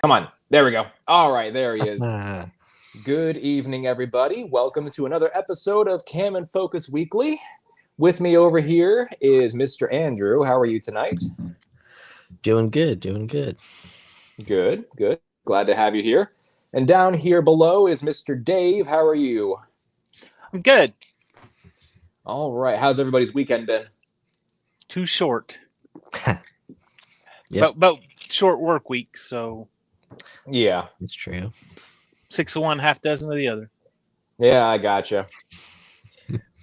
Come on. There we go. All right, there he is. Ah, Good evening, everybody. Welcome to another episode of Cam and Focus Weekly. With me over here is Mr. Andrew. How are you tonight? doing good, doing good. Good, good. Glad to have you here. And down here below is Mr. Dave. How are you? I'm good. All right. How's everybody's weekend been? Too short. Yep. But short work week, so Yeah. It's true. 6 of one, half dozen of the other. Yeah, I gotcha.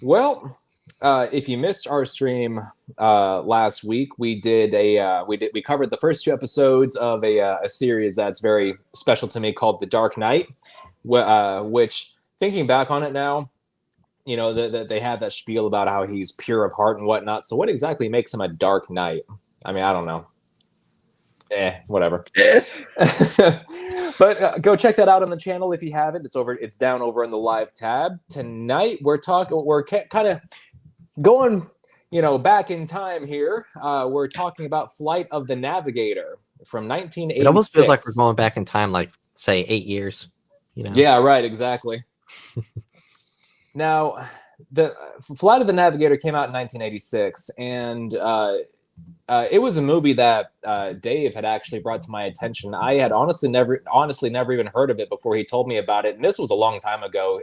Well, if you missed our stream last week, we covered the first two episodes of a series that's very special to me called The Dark Knight, which, thinking back on it now, you know, they have that spiel about how he's pure of heart and whatnot. So what exactly makes him a Dark Knight? I mean, I don't know. Whatever. But go check that out on the channel if you haven't. It's down over in the live tab. Tonight we're kind of going, back in time here. We're talking about Flight of the Navigator from 1986. It almost feels like we're going back in time, like say 8 years. Yeah, right, exactly. Now, the Flight of the Navigator came out in 1986, and it was a movie that Dave had actually brought to my attention. I had honestly never even heard of it before he told me about it, and this was a long time ago.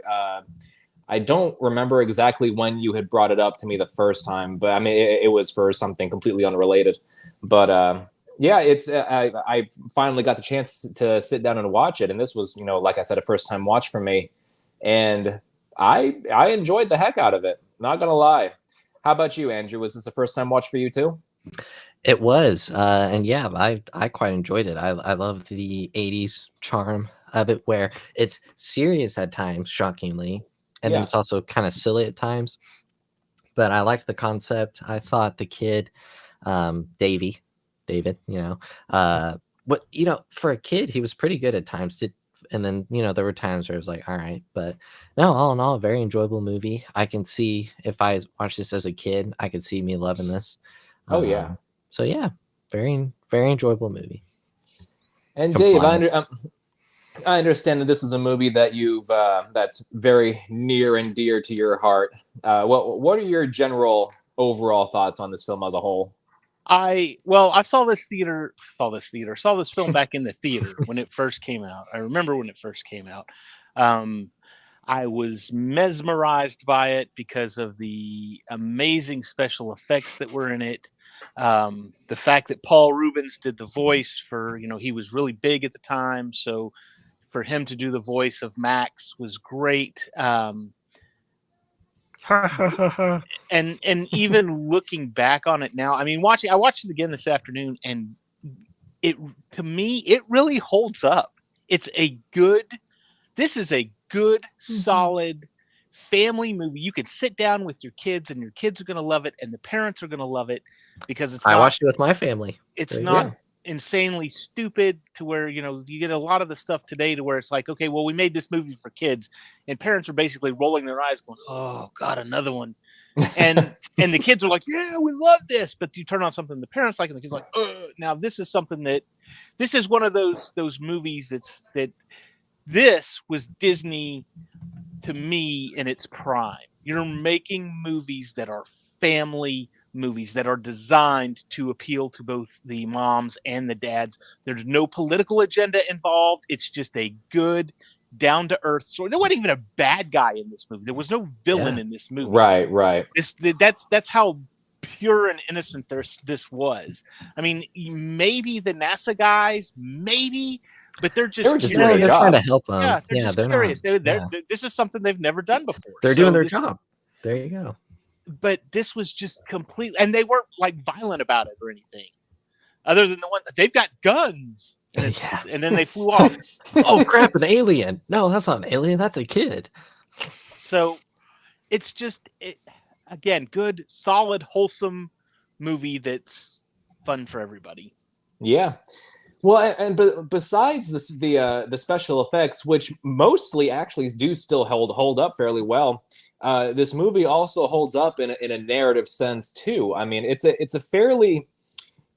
I don't remember exactly when you had brought it up to me the first time, but I mean, it was for something completely unrelated. But yeah, I finally got the chance to sit down and watch it, and this was, like I said, a first time watch for me, and I enjoyed the heck out of it. Not gonna lie. How about you, Andrew? Was this a first time watch for you too? It was, and yeah, I quite enjoyed it. I love the 80s charm of it, where it's serious at times, shockingly, and then Yeah. it's also kind of silly at times. But I liked the concept. I thought the kid, David, for a kid, he was pretty good at times. And then there were times where it was like, all right, but no, all in all, a very enjoyable movie. I can see if I watched this as a kid, I could see me loving this. Oh yeah. So yeah, very very enjoyable movie. And Dave, Compliant. I understand that this is a movie that that's very near and dear to your heart. What are your general overall thoughts on this film as a whole? I saw this film back in the theater when it first came out. I remember when it first came out. I was mesmerized by it because of the amazing special effects that were in it. The fact that Paul Rubens did the voice for, he was really big at the time. So for him to do the voice of Max was great. And even looking back on it now, I mean, I watched it again this afternoon, and to me, it really holds up. This is a good, solid family movie. You can sit down with your kids, and your kids are going to love it, and the parents are going to love it because I watched it with my family. It's not insanely stupid to where, you get a lot of the stuff today to where it's like, okay, well, we made this movie for kids, and parents are basically rolling their eyes going, oh God, another one. And the kids are like, yeah, we love this. But you turn on something the parents like, and the kids are like, ugh. Now this is one of those movies that this was Disney to me in its prime. You're making movies that are family movies that are designed to appeal to both the moms and the dads. There's no political agenda involved. It's just a good, down-to-earth story. There wasn't even a bad guy in this movie. There was no villain in this movie. Right. That's how pure and innocent this was. I mean, maybe the NASA guys, but they're just they're trying to help them. Yeah, they're just curious. This is something they've never done before. They're doing their job. There you go. But this was just complete, and they weren't like violent about it or anything, other than the one that they've got guns, and then they flew off. Oh crap! An alien? No, that's not an alien. That's a kid. So it's just again, good, solid, wholesome movie that's fun for everybody. Yeah. Well, but besides the special effects, which mostly actually do still hold up fairly well, this movie also holds up in a narrative sense too. I mean, it's a fairly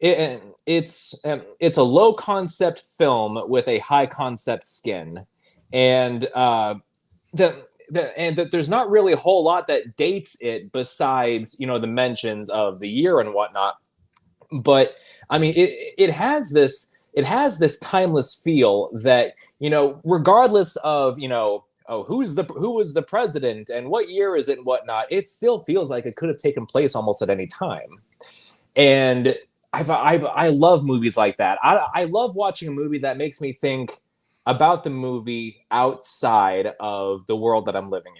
it's a low concept film with a high concept skin, and there's not really a whole lot that dates it besides, you know, the mentions of the year and whatnot. But I mean, it has this timeless feel that, you know, regardless of, you know, oh, who was the president and what year is it and whatnot, it still feels like it could have taken place almost at any time. And I love movies like that. I love watching a movie that makes me think about the movie outside of the world that I'm living in.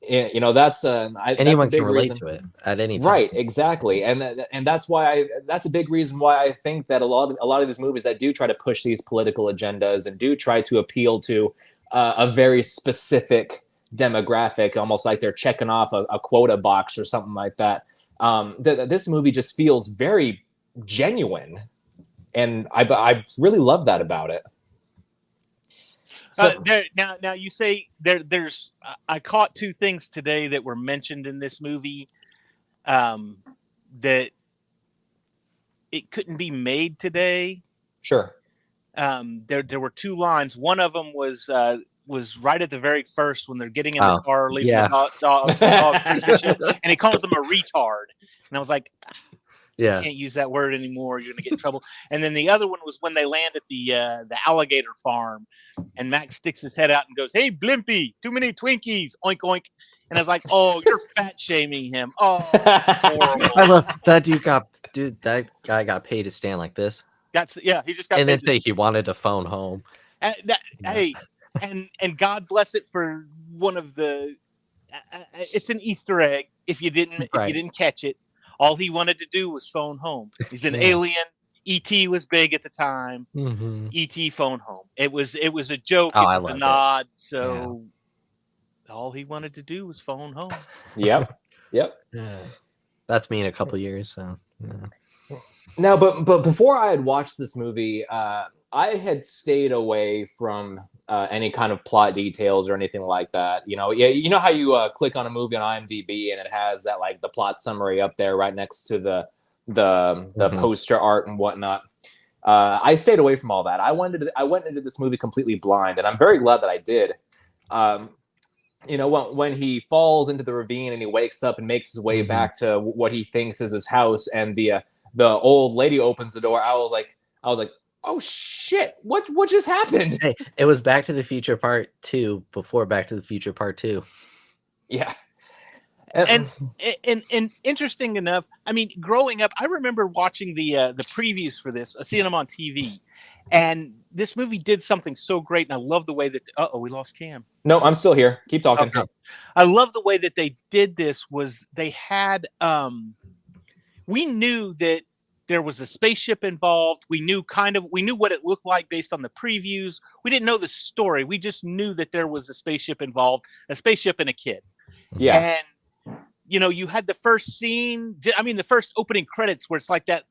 You know, that's anyone that's a big can relate reason. to it at any time. Right, exactly, and that's why that's a big reason why I think that a lot of these movies that do try to push these political agendas and do try to appeal to a very specific demographic, almost like they're checking off a quota box or something like that. This movie just feels very genuine, and I really love that about it. So, now you say there's I caught two things today that were mentioned in this movie, that it couldn't be made today. Sure. There were two lines. One of them was right at the very first when they're getting in the car, leaving the dog show, and he calls them a retard. And I was like, you can't use that word anymore. You're gonna get in trouble. And then the other one was when they land at the alligator farm, and Max sticks his head out and goes, "Hey, Blimpy, too many Twinkies, oink oink." And I was like, "Oh, you're fat shaming him." Oh, horrible. I love that that guy got paid to stand like this. He just got. And then say he wanted to phone home. Hey, and God bless it for one of the. It's an Easter egg. If you didn't catch it. All he wanted to do was phone home. He's an alien. E.T. was big at the time. E.T. phone home. It was a joke. It was a nod. So all he wanted to do was phone home. Yep. Yeah. That's me in a couple years. So. Yeah. Now, but before I had watched this movie, I had stayed away from any kind of plot details or anything like that. You know how you click on a movie on IMDb and it has that, like, the plot summary up there right next to the poster art and whatnot. I stayed away from all that. I went into this movie completely blind, and I'm very glad that I did. You know, when he falls into the ravine and he wakes up and makes his way back to what he thinks is his house, and the old lady opens the door, I was like, oh shit, what just happened? Hey, it was Back to the Future Part 2 before Back to the Future Part 2. Yeah. And interesting enough, I mean, growing up, I remember watching the previews for this, seeing them on TV, and this movie did something so great, and I love the way that we lost Cam. No, I'm still here. Keep talking. Okay. I love the way that they did this. Was they had we knew that there was a spaceship involved. We knew what it looked like based on the previews. We didn't know the story. We just knew that there was a spaceship involved, a spaceship and a kid. Yeah. And you know, you had the first scene. I mean, the first opening credits where it's like that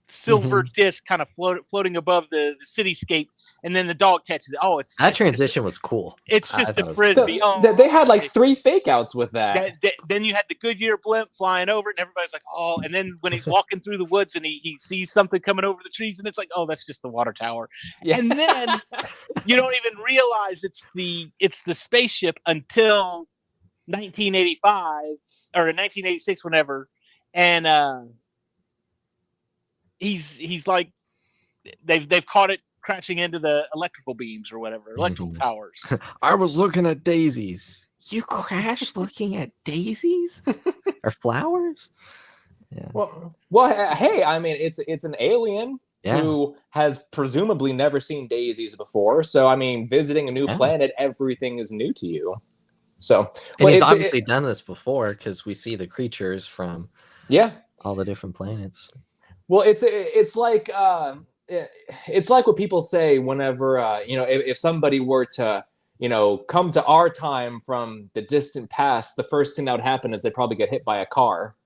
silver disc kind of floating above the cityscape, and then the dog catches it. Oh, that transition was cool. It's just a frisbee. They had like 3 fake outs with that. Then you had the Goodyear blimp flying over it, and everybody's like, oh. And then when he's walking through the woods and he sees something coming over the trees, and it's like, oh, that's just the water tower. Yeah. And then you don't even realize it's the spaceship until 1985 or 1986, whenever, and he's like, they've caught it crashing into the electrical beams or whatever, electrical towers. I was looking at daisies. You crashed looking at daisies or flowers? Yeah. Well, hey, I mean, it's an alien who has presumably never seen daisies before. So, I mean, visiting a new planet, everything is new to you. So, and he's obviously done this before because we see the creatures from all the different planets. Well, it's like what people say whenever you know, if somebody were to, you know, come to our time from the distant past, the first thing that would happen is they'd probably get hit by a car.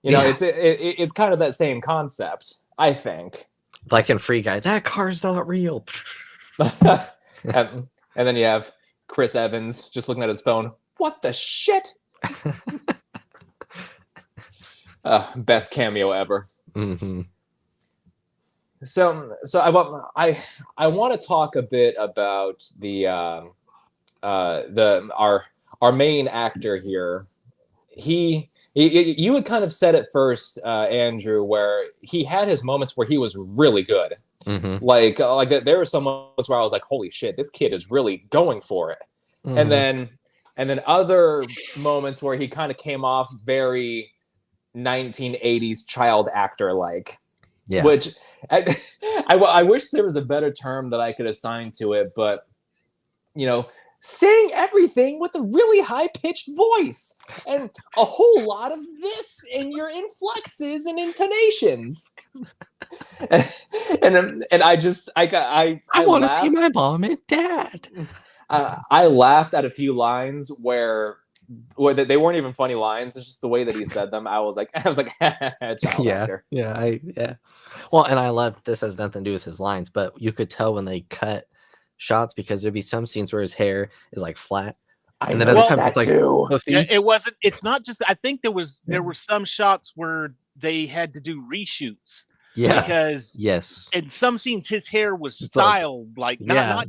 You know, it's kind of that same concept, I think. Like in Free Guy, that car's not real. and then you have Chris Evans just looking at his phone. What the shit? Best cameo ever. Mm-hmm. So I want to talk a bit about our main actor here. You had kind of said it first, Andrew, where he had his moments where he was really good. Mm-hmm. Like there were some moments where I was like, holy shit, this kid is really going for it. Mm-hmm. And then other moments where he kind of came off very 1980s child actor like. Yeah. Which I wish there was a better term that I could assign to it, but saying everything with a really high-pitched voice and a whole lot of this in your inflexes and intonations. and I want to see my mom and dad. I laughed at a few lines where they weren't even funny lines. It's just the way that he said them. I was like, child actor. Yeah. Well, and I love this has nothing to do with his lines, but you could tell when they cut shots because there'd be some scenes where his hair is like flat. And then other times it's like puffy. It wasn't. It's not just. I think there were some shots where they had to do reshoots. Yeah. Because in some scenes his hair was styled like not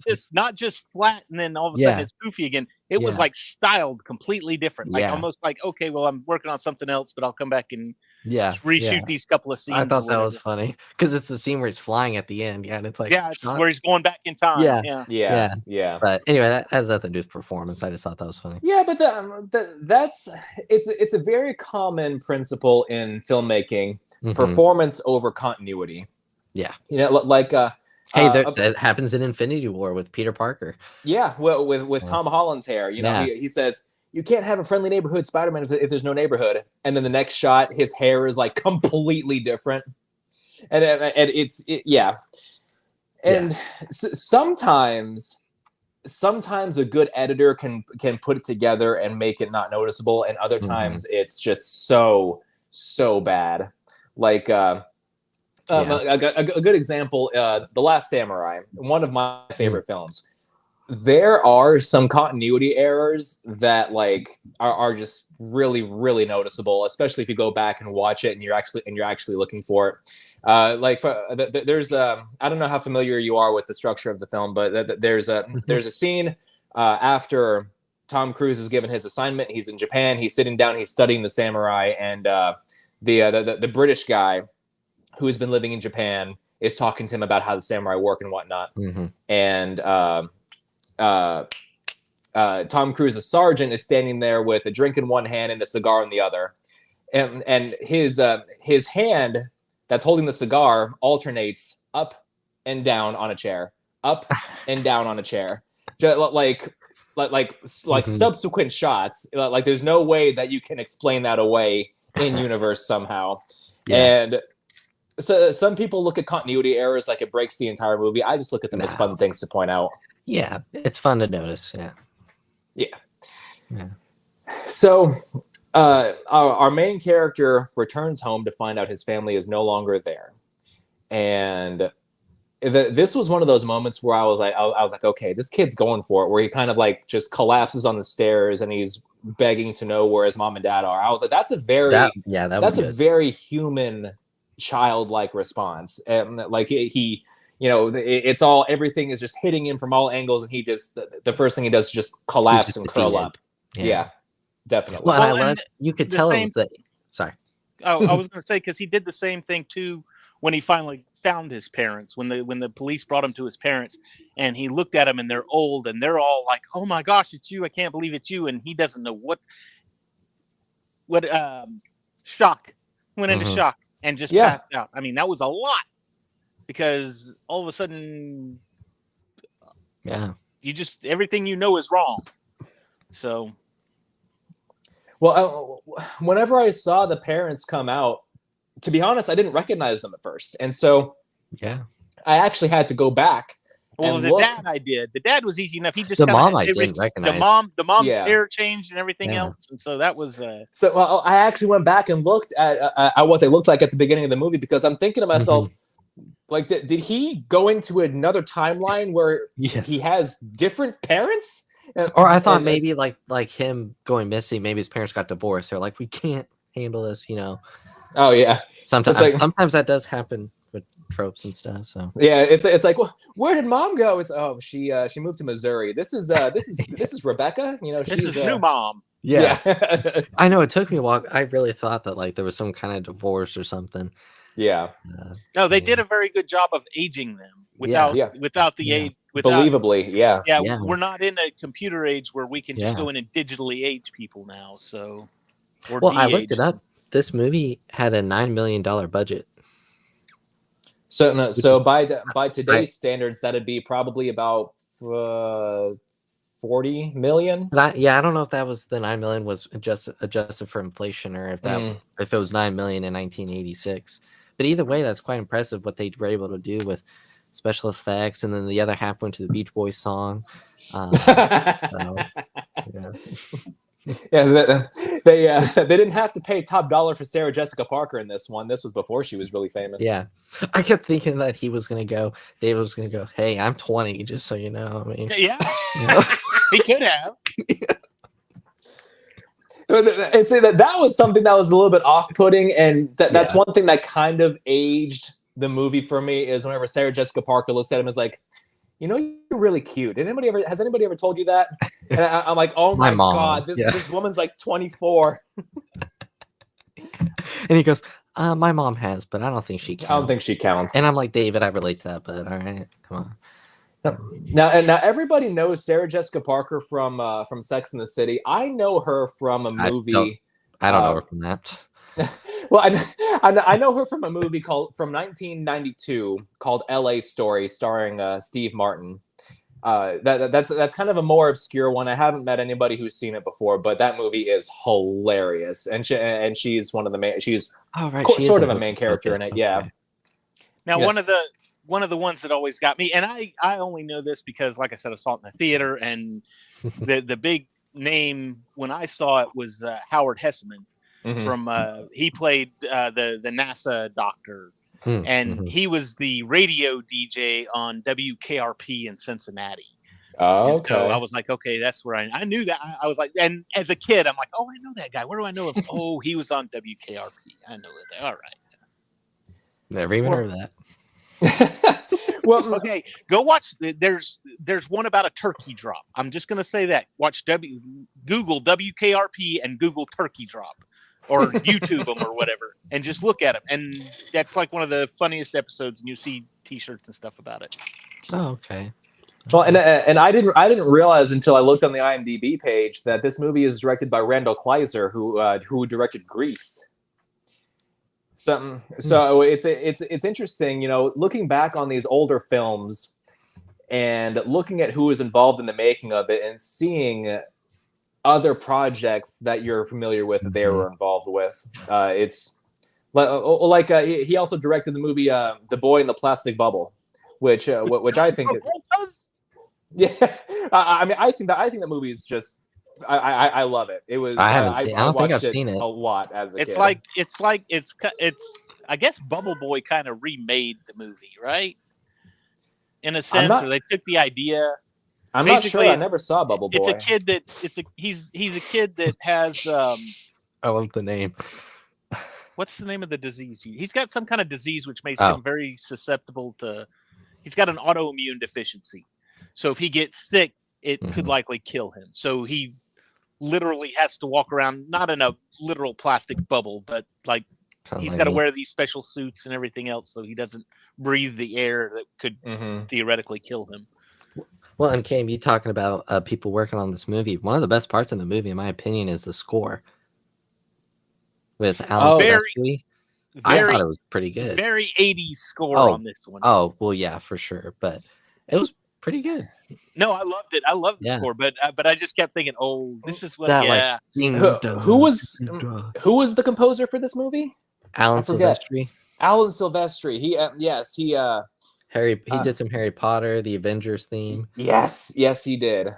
just flat and then all of a sudden it's poofy again. It was like styled completely different. Like almost like, okay, well, I'm working on something else, but I'll come back and reshoot these couple of scenes. I thought that was funny because it's the scene where he's flying at the end. Yeah, and it's like it's where he's going back in time. Yeah. But anyway, that has nothing to do with performance. I just thought that was funny. Yeah, but it's a very common principle in filmmaking. Mm-hmm. Performance over continuity. Yeah. Like that happens in Infinity War with Peter Parker. Yeah, well, with Tom Holland's hair. He says you can't have a friendly neighborhood Spider-Man if there's no neighborhood. And then the next shot, his hair is like completely different. And sometimes a good editor can put it together and make it not noticeable, and other times it's just so bad. Like a good example, The Last Samurai, one of my favorite films. There are some continuity errors that like are just really, really noticeable, especially if you go back and watch it and you're actually looking for it. There's I don't know how familiar you are with the structure of the film, but there's a scene after Tom Cruise is given his assignment. He's in Japan. He's sitting down. He's studying the samurai, and the British guy who has been living in Japan is talking to him about how the samurai work and whatnot. Mm-hmm. And Tom Cruise, the sergeant, is standing there with a drink in one hand and a cigar in the other. And his hand that's holding the cigar alternates up and down on a chair, up and down on a chair. Just like subsequent shots. Like there's no way that you can explain that away in universe somehow. And so some people look at continuity errors like it breaks the entire movie. I just look at them as fun things to point out. Yeah, it's fun to notice. Yeah. So our main character returns home to find out his family is no longer there. And this was one of those moments where I was like, okay, this kid's going for it, where he kind of like just collapses on the stairs and he's begging to know where his mom and dad are. I was like, that's a very human, childlike response. And like he it's all, everything is just hitting him from all angles, and he just the first thing he does is just collapse and curl up. Yeah, definitely. Well, and I love, you could tell him that. Sorry. Oh, I was going to say, because he did the same thing too when he finally found his parents, when the police brought him to his parents, and he looked at them and they're old and they're all like, "Oh my gosh, it's you! I can't believe it's you!" And he doesn't know what shock went into shock and just passed out. I mean, that was a lot, because all of a sudden, you just, everything you know is wrong. So, well, whenever I saw the parents come out, to be honest, I didn't recognize them at first, and so I actually had to go back. Well, the dad I did. The dad was easy enough. He just the mom I didn't recognize. The mom's hair changed and everything else, and so that was. So I actually went back and looked at what they looked like at the beginning of the movie, because I'm thinking to myself, like, did he go into another timeline where he has different parents? Or I thought maybe like him going missing, maybe his parents got divorced. They're like, we can't handle this, Oh yeah. Sometimes, It's like- sometimes that does happen with tropes and stuff. So Yeah, it's like, well, where did mom go? It's she moved to Missouri. This is Rebecca. You know, This she's is new mom. yeah. I know it took me a while. I really thought that like there was some kind of divorce or something. Yeah. No, they Yeah. did a very good job of aging them without Yeah. without the Yeah. age. Without, Believably, yeah. yeah, Yeah. we're not in a computer age where we can just Yeah. go in and digitally age people now. So, or Well, I looked de-age it up. This movie had a $9 million budget. So no, Which so is- by today's standards, that'd be probably about 40 million. But I don't know if that was the 9 million was adjusted for inflation or if that if it was 9 million in 1986. But either way, that's quite impressive what they were able to do with special effects, and then the other half went to the Beach Boys song. So, yeah. Yeah, they didn't have to pay top dollar for Sarah Jessica Parker in this one. This was before she was really famous. Yeah, I kept thinking that he was gonna go. David was gonna go. Hey, I'm 20, just so you know. I mean, yeah, you know? he could have. It's that was something that was a little bit off-putting, and that's Yeah. one thing that kind of aged the movie for me is whenever Sarah Jessica Parker looks at him is like, you know, you're really cute. Has anybody ever told you that? And I'm like, oh My my mom, god, this woman's like 24. And he goes, my mom has, but I don't think she counts. I don't think she counts. And I'm like, David, I relate to that, but all right, come on. Now everybody knows Sarah Jessica Parker from Sex and the City. I know her from a movie. I don't know her from that. Well, I know her from a movie from 1992 called L.A. Story, starring Steve Martin. That's kind of a more obscure one. I haven't met anybody who's seen it before, but that movie is hilarious, and she's one of the main. She's sort of a main character in it. Yeah. Now, Yeah. one of the ones that always got me, and I only know this because, like I said, I saw it in the theater, and the big name when I saw it was Howard Hesseman. From he played the NASA doctor, and he was the radio DJ on WKRP in Cincinnati. Oh, And okay. so I was like, okay, that's where I knew that. I was like, and as a kid, I'm like, oh, I know that guy. Where do I know him? Oh, he was on WKRP. I know that. All right. Never even heard of that. Well, Okay, go watch. There's one about a turkey drop. I'm just gonna say that. Google WKRP and Google turkey drop, or YouTube them or whatever, and just look at them. And that's like one of the funniest episodes. And you see T-shirts and stuff about it. Oh, okay. Well, and I didn't realize until I looked on the IMDb page that this movie is directed by Randall Kleiser, who directed Grease. So it's interesting, you know, looking back on these older films and looking at who was involved in the making of it and seeing other projects that you're familiar with that they were involved with. It's like he also directed the movie The Boy in the Plastic Bubble, which I think yeah, I mean I think that movie is just I love it. It was I don't think I've watched seen it a lot as a kid. It's I guess Bubble Boy kind of remade the movie, right? In a sense, or they took the idea. I'm not sure. I never saw Bubble Boy. It's a kid that he's a kid that has I love the name. what's the name of the disease? He's got some kind of disease which makes him very susceptible to. He's got an autoimmune deficiency, so if he gets sick, it could likely kill him. So he literally has to walk around not in a literal plastic bubble, but like he's got to wear these special suits and everything else, so he doesn't breathe the air that could theoretically kill him. Well, and Cam, you talking about people working on this movie. One of the best parts in the movie, in my opinion, is the score with Alan Silvestri. I thought it was pretty good. Very 80s score on this one. Oh, well, yeah, for sure. But it was pretty good. No, I loved it. I loved the score, but I just kept thinking, oh, this is what. That, who was the composer for this movie? Alan Silvestri. Alan Silvestri. He He did some Harry Potter, the Avengers theme. Yes, he did.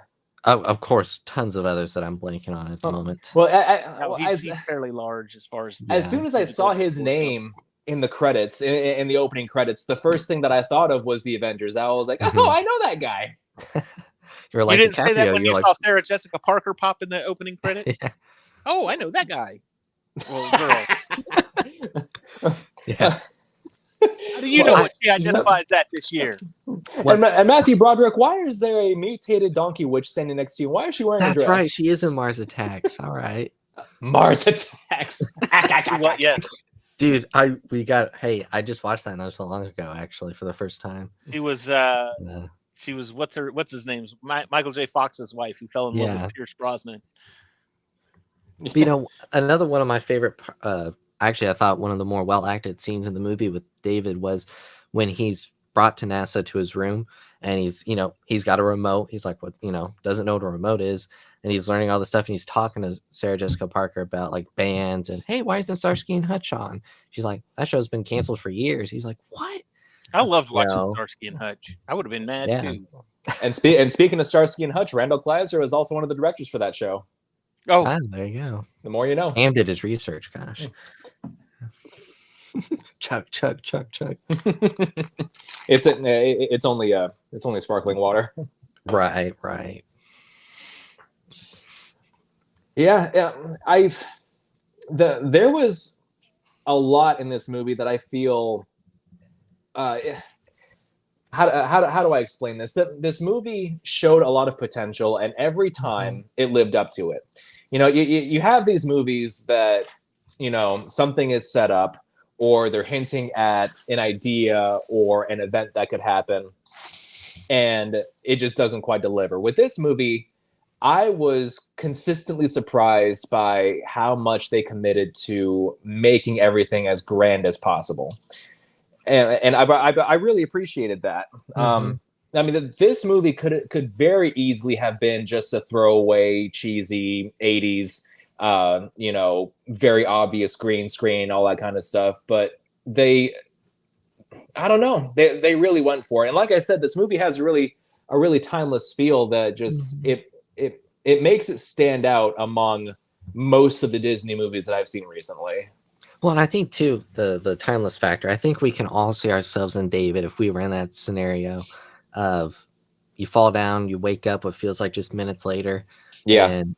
Oh, of course, tons of others that I'm blanking on at the moment. Well, he's fairly large as far as. As soon as I saw his name in the credits, in the opening credits, the first thing that I thought of was the Avengers. I was like, oh, I know that guy. You're like, you didn't say that when you saw saw Sarah Jessica Parker pop in the opening credits? Yeah. Oh, I know that guy. Well, girl. Yeah. How do you know what she identifies at this year? And Matthew Broderick, why is there a mutated donkey witch standing next to you? Why is she wearing a dress? That's right. She is in Mars Attacks. All right. Mars Attacks. What? Yes. Dude, I just watched that not so long ago, actually, for the first time. She was what's his name? Michael J. Fox's wife, who fell in love with Pierce Brosnan. But, you know, another one of my favorite, actually, I thought one of the more well acted scenes in the movie with David was when he's brought to NASA to his room, and he's got a remote. He's like, doesn't know what a remote is, and he's learning all this stuff, and he's talking to Sarah Jessica Parker about like bands and, hey, why isn't Starsky and Hutch on? She's like, that show's been canceled for years. He's like, what? I loved watching Starsky and Hutch. I would have been mad too. And speaking of Starsky and Hutch, Randall Kleiser was also one of the directors for that show. Oh, there you go. The more you know. And did his research. Gosh. Chug. It's only sparkling water. Right. Yeah. There was a lot in this movie that I feel. How do I explain this? That this movie showed a lot of potential, and every time it lived up to it. You have these movies that, something is set up, or they're hinting at an idea or an event that could happen, and it just doesn't quite deliver. With this movie, I was consistently surprised by how much they committed to making everything as grand as possible. And I really appreciated that. I mean, this movie could very easily have been just a throwaway, cheesy 80s, very obvious green screen, all that kind of stuff. But I don't know, they really went for it. And like I said, this movie has a really timeless feel that just it makes it stand out among most of the Disney movies that I've seen recently. Well, and I think too the timeless factor. I think we can all see ourselves in David if we were in that scenario of you fall down, you wake up what feels like just minutes later. Yeah. And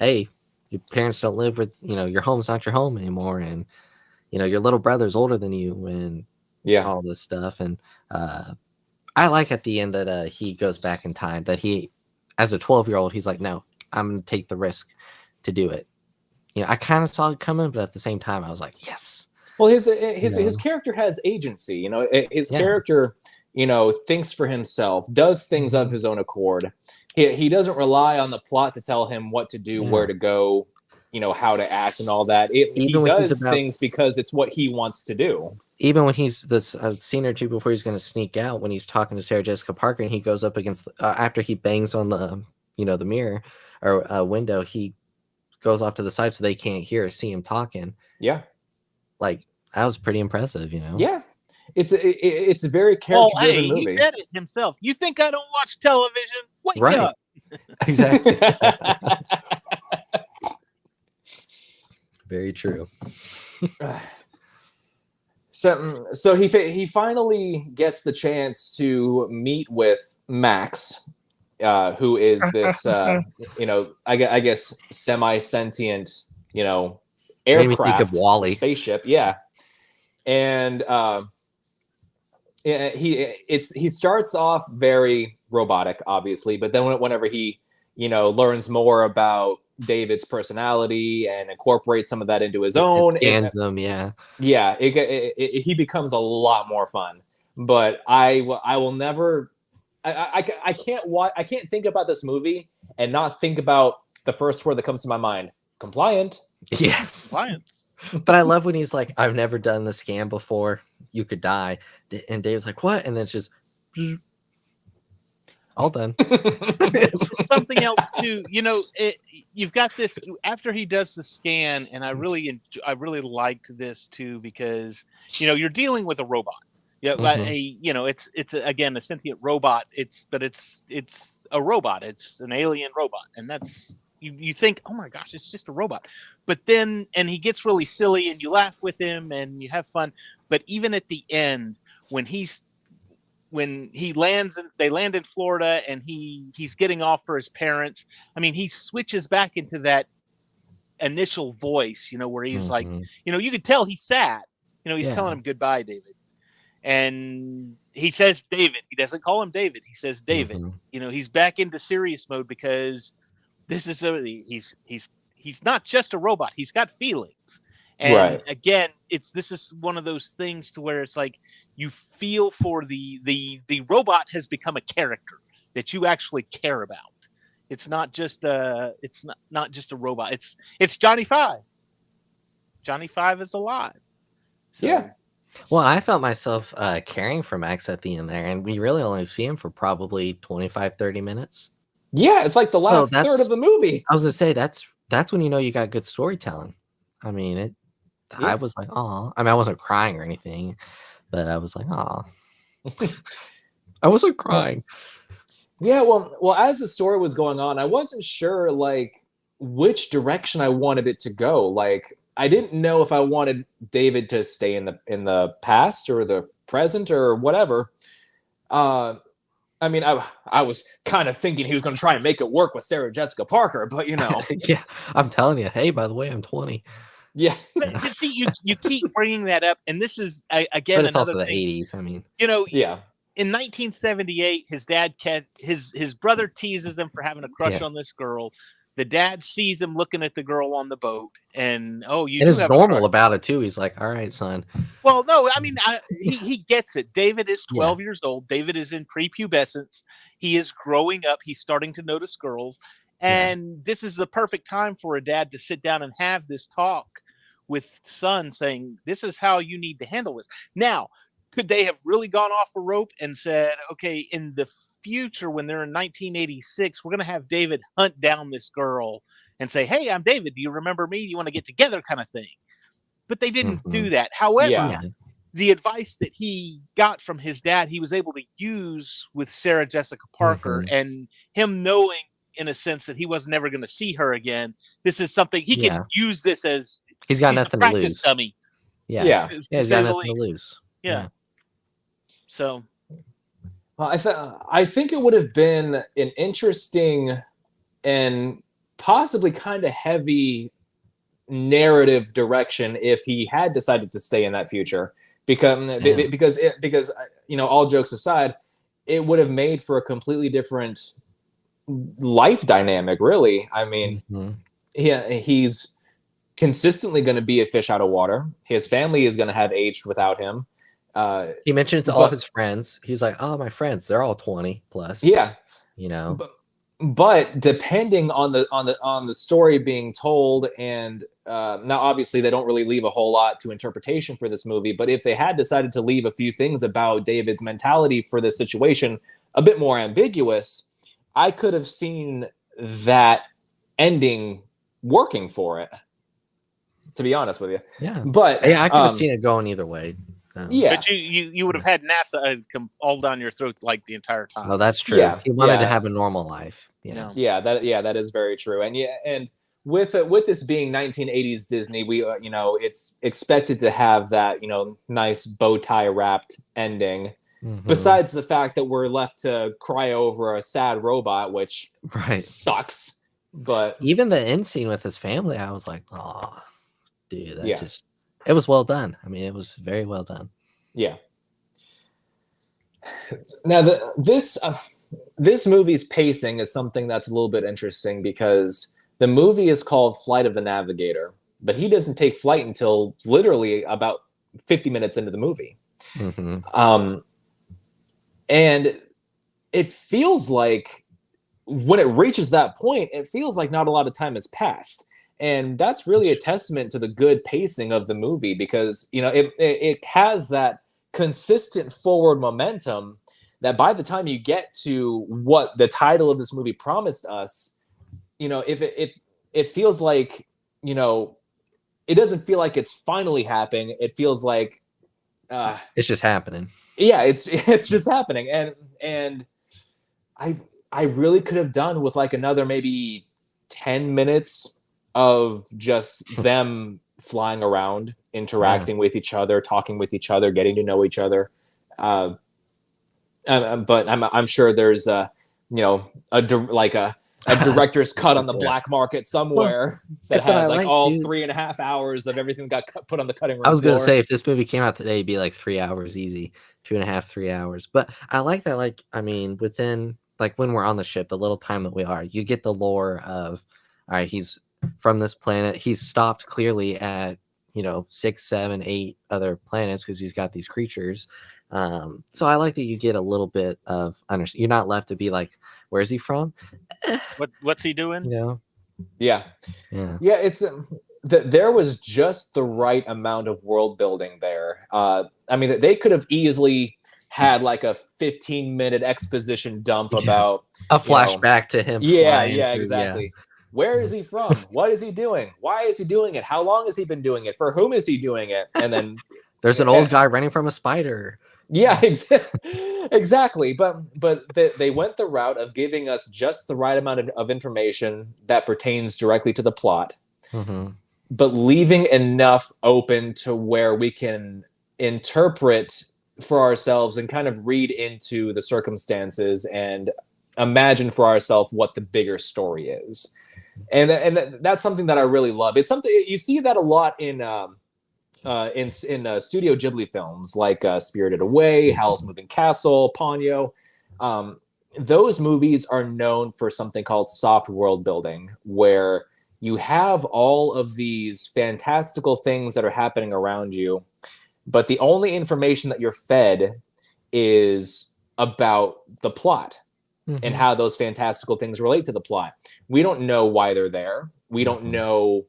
hey, your parents don't live with, your home's not your home anymore, and your little brother's older than you, and all this stuff. And I like at the end that he goes back in time, that he, as a 12-year-old, he's like, no, I'm gonna take the risk to do it. I kind of saw it coming, but at the same time, I was like, yes. Well, his character has agency. His character, thinks for himself, does things of his own accord. He doesn't rely on the plot to tell him what to do, where to go, how to act and all that. He does things because it's what he wants to do. Even when he's this scene or two before he's going to sneak out, when he's talking to Sarah Jessica Parker, and he goes up against after he bangs on the the mirror or window, he goes off to the side so they can't hear or see him talking. Yeah, like that was pretty impressive. Yeah, it's a very character-driven movie. He said it himself. You think I don't watch television? Wake up. Exactly. Very true. So he finally gets the chance to meet with Max, who is this I guess semi-sentient aircraft of Wall-E. spaceship. Yeah. And he starts off very robotic, obviously, but then whenever he learns more about David's personality and incorporates some of that into his own, scans him, he becomes a lot more fun. But I will never, I can't think about this movie and not think about the first word that comes to my mind: compliant. Yes, compliance. But I love when he's like, I've never done the scan before, you could die. And Dave's like, what? And then it's just all done. Something else too, you've got this after he does the scan, and I really liked this too, because you're dealing with a robot. It's again a sentient robot. It's a robot. It's an alien robot, and that's you think, oh my gosh, it's just a robot. But then, and he gets really silly, and you laugh with him, and you have fun. But even at the end, when he lands, they land in Florida, and he's getting off for his parents. I mean, he switches back into that initial voice, where he's like, Mhm. you could tell he's sad. He's Yeah. telling him goodbye, David. And he says David. He doesn't call him David. He says David. Mhm. He's back into serious mode because this is he's not just a robot. He's got feelings. And Right. again, this is one of those things to where it's like you feel for the robot has become a character that you actually care about. It's not just not just a robot. It's Johnny Five. Johnny Five is alive. So, Yeah. Well, I felt myself caring for Max at the end there, and we really only see him for probably 25, 30 minutes. Yeah, it's like the So last third of the movie. I was gonna say that's when you know you got good storytelling. I mean, I Yeah. was like, oh, I mean, I wasn't crying or anything, but I was like, oh, I wasn't crying. Yeah, well, as the story was going on, I wasn't sure like which direction I wanted it to go. Like, I didn't know if I wanted David to stay in the past or the present or whatever. Uh, I mean, I was kind of thinking he was going to try and make it work with Sarah Jessica Parker, but Yeah, I'm telling you. Hey, by the way, I'm 20. yeah, but see, you keep bringing that up, and this is again But it's another also the thing. 80s. I mean, yeah, In 1978, his dad his brother teases him for having a crush Yeah. on this girl. The dad sees him looking at the girl on the boat, and you and do it's have a normal crush. about it too. He's like, all right, son. Well, no, I mean, he gets it. David is Yeah. 12 years old. David is in prepubescence. He is growing up. He's starting to notice girls. And this is the perfect time for a dad to sit down and have this talk with son saying, this is how you need to handle this. Now, could they have really gone off a rope and said, okay, in the future, when they're in 1986, we're going to have David hunt down this girl and say, hey, I'm David. Do you remember me? Do you want to get together kind of thing? But they didn't do that. However, Yeah. the advice that he got from his dad, he was able to use with Sarah Jessica Parker, and him knowing in a sense that he was never going to see her again. This is something he can use this as He's got she's a nothing to practice lose. dummy. Yeah. Yeah. To He's say got the nothing to least. lose. Yeah. So Well, I think it would have been an interesting and possibly kind of heavy narrative direction if he had decided to stay in that future, because all jokes aside, it would have made for a completely different life dynamic. Really, I mean, he's consistently going to be a fish out of water. His family is going to have aged without him. He mentions all his friends. He's like, oh, my friends, they're all 20 plus. Yeah. But But depending on the story being told, and now obviously they don't really leave a whole lot to interpretation for this movie, but if they had decided to leave a few things about David's mentality for this situation a bit more ambiguous, I could have seen that ending working for it, to be honest with you. Yeah. But yeah, I could have seen it going either way. Yeah. But you would have had NASA come all down your throat like the entire time. Oh, that's true. Yeah, He wanted to yeah. have a normal life. Yeah, that is very true. And with this being 1980s Disney, we it's expected to have that nice bow tie wrapped ending. Besides the fact that we're left to cry over a sad robot, which sucks. But even the end scene with his family, I was like, oh, dude, that Yeah. it was well done. I mean, it was very well done. Yeah. Now this movie's pacing is something that's a little bit interesting, because the movie is called Flight of the Navigator, but he doesn't take flight until literally about 50 minutes into the movie. And it feels like when it reaches that point, it feels like not a lot of time has passed. And that's really a testament to the good pacing of the movie, because it has that consistent forward momentum that by the time you get to what the title of this movie promised us, if it feels like, it doesn't feel like it's finally happening. It feels like it's just happening. Yeah, it's just happening. And I really could have done with like another maybe 10 minutes of just them flying around, interacting with each other, talking with each other, getting to know each other. But I'm sure there's a a director's cut on the Yeah. black market somewhere that what I has like like, all dude- 3.5 hours of everything that got put on the cutting room I was gonna floor. say if this movie came out today, it'd be like 3 hours easy, 2.5, 3 hours. But I like that. Like, I mean, within like when we're on the ship, the little time that we are, you get the lore of, all right, he's from this planet. He's stopped clearly at 6, 7, 8 other planets because he's got these creatures. So I like that you get a little bit of understanding. You're not left to be like, where's he from? What's he doing? Yeah. Yeah. It's there was just the right amount of world building there. I mean, they could have easily had like a 15-minute exposition dump about A flashback to him. Yeah, flying through, exactly. Where is he from? What is he doing? Why is he doing it? How long has he been doing it? For whom is he doing it? And then There's an old guy running from a spider. Yeah, exactly. But they went the route of giving us just the right amount of information that pertains directly to the plot, but leaving enough open to where we can interpret for ourselves and kind of read into the circumstances and imagine for ourselves what the bigger story is. And that's something that I really love. It's something you see that a lot in Studio Ghibli films like Spirited Away, Howl's Moving Castle, Ponyo. Those movies are known for something called soft world building, where you have all of these fantastical things that are happening around you, but the only information that you're fed is about the plot and how those fantastical things relate to the plot. We don't know why they're there. We don't know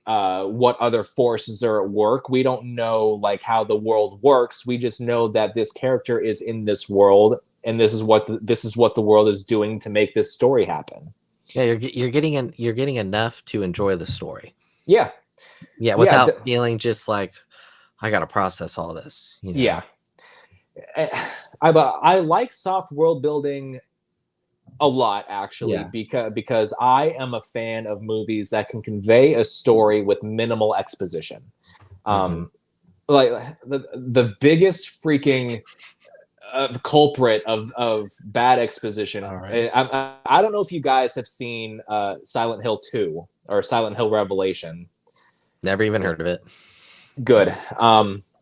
what other forces are at work. We don't know like how the world works. We just know that this character is in this world, and this is what the world is doing to make this story happen. Yeah, you're getting enough to enjoy the story. Yeah, without feeling just like I got to process all this. Yeah, I like soft world building a lot, actually, because I am a fan of movies that can convey a story with minimal exposition. Like the biggest freaking culprit of bad exposition. Right. I don't know if you guys have seen Silent Hill 2 or Silent Hill Revelation. Never even heard of it. Good.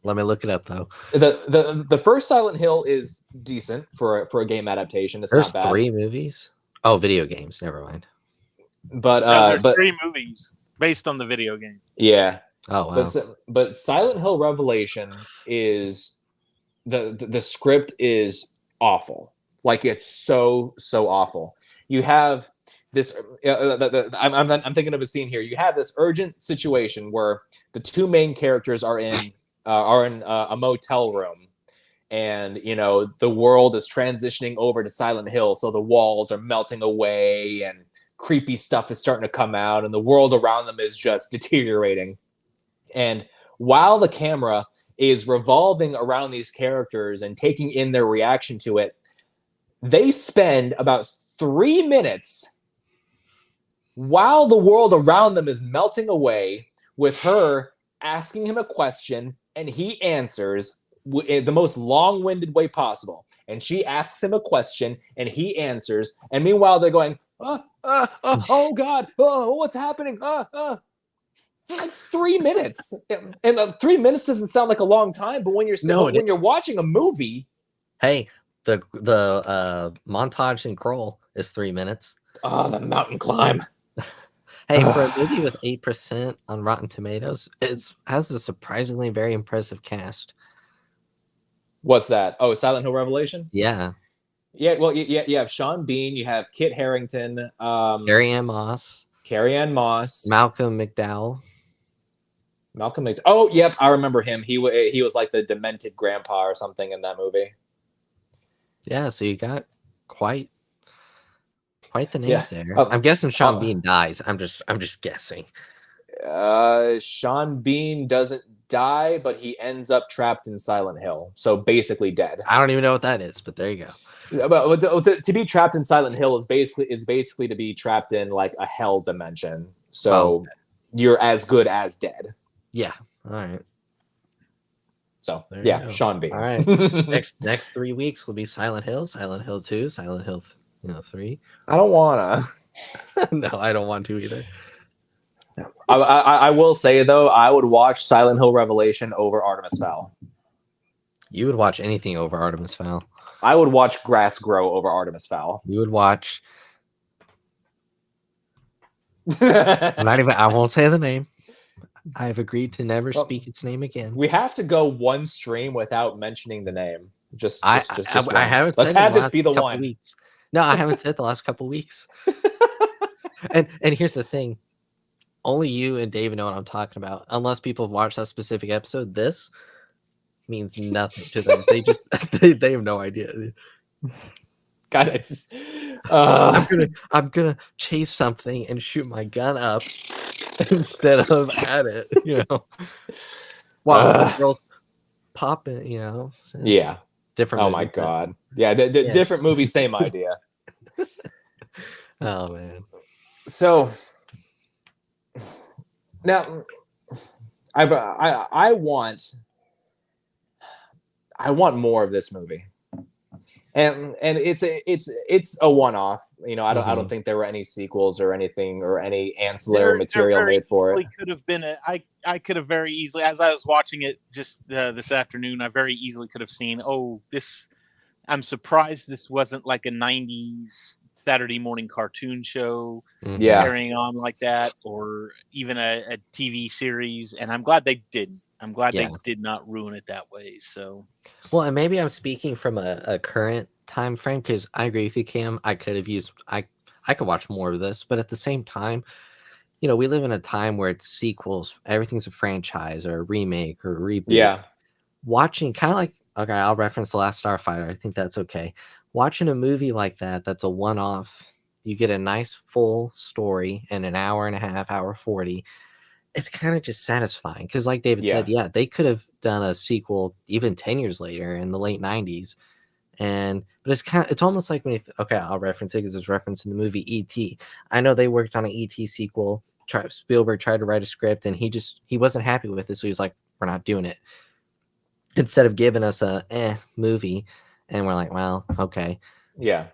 Let me look it up though. The first Silent Hill is decent for a game adaptation. It's There's not bad. 3 movies. Oh, video games. Never mind. But there's but 3 movies based on the video game. Yeah. Oh wow. But Silent Hill Revelation is the script is awful. Like it's so awful. You have this. I'm thinking of a scene here. You have this urgent situation where the 2 main characters are in a motel room, and the world is transitioning over to Silent Hill, so the walls are melting away and creepy stuff is starting to come out, and the world around them is just deteriorating. And while the camera is revolving around these characters and taking in their reaction to it, they spend about 3 minutes while the world around them is melting away with her asking him a question, and he answers in the most long-winded way possible. And she asks him a question, and he answers. And meanwhile, they're going, oh God, what's happening? For like 3 minutes. And 3 minutes doesn't sound like a long time, but when you're watching a movie. Hey, the montage in Kroll is 3 minutes. Oh, the mountain climb. Hey, for a movie with 8% on Rotten Tomatoes, it has a surprisingly very impressive cast. What's that? Oh, Silent Hill Revelation? Yeah. Yeah, well, you have Sean Bean, you have Kit Harington, Carrie-Anne Moss, Malcolm McDowell. Oh, yep, I remember him. He was like the demented grandpa or something in that movie. Yeah, so you got quite the names there. Oh, I'm guessing Sean Bean dies. I'm just guessing. Sean Bean doesn't die, but he ends up trapped in Silent Hill, so basically dead. I don't even know what that is, but there you go. But to be trapped in Silent Hill is basically to be trapped in like a hell dimension. So you're as good as dead. Yeah. All right. So there Sean Bean. All right. next 3 weeks will be Silent Hill, Silent Hill 2, Silent Hill 3. I don't wanna. No, I don't want to either. I will say though, I would watch Silent Hill Revelation over Artemis Fowl. You would watch anything over Artemis Fowl. I would watch Grass Grow over Artemis Fowl. You would watch. I won't say the name. I have agreed to never speak its name again. We have to go one stream without mentioning the name. I haven't. Let's have this be the one. Weeks. No, I haven't said the last couple weeks. And here's the thing: only you and David know what I'm talking about. Unless people have watched that specific episode, this means nothing to them. They just they have no idea. God, it's. I'm gonna chase something and shoot my gun up instead of at it. You know, while girls popping. You know. Yeah. Different. Oh my God. Yeah. Different movie, same idea. Oh man. So now, I want more of this movie, and it's a one-off. You know, I don't think there were any sequels or anything or any ancillary material made for it. Could have been I could have very easily, as I was watching it just this afternoon, I very easily could have seen, this. I'm surprised this wasn't like a 90s Saturday morning cartoon show carrying on like that, or even a TV series. And I'm glad they didn't. I'm glad they did not ruin it that way. So, well, and maybe I'm speaking from a current time frame, because I agree with you, Cam. I could have used I could watch more of this, but at the same time, you know, we live in a time where it's sequels, everything's a franchise or a remake or a reboot. Yeah, watching kind of like, okay, I'll reference The Last Starfighter. I think that's okay. Watching a movie like that, that's a one-off, you get a nice full story in an hour and a half, hour 40. It's kind of just satisfying because, like David said, they could have done a sequel even 10 years later in the late 90s. But it's almost like when I'll reference it because it's referenced in the movie E.T. I know they worked on an E.T. sequel. Spielberg tried to write a script and he wasn't happy with it, so he was like, we're not doing it. Instead of giving us a movie, and we're like, well, okay. Yeah.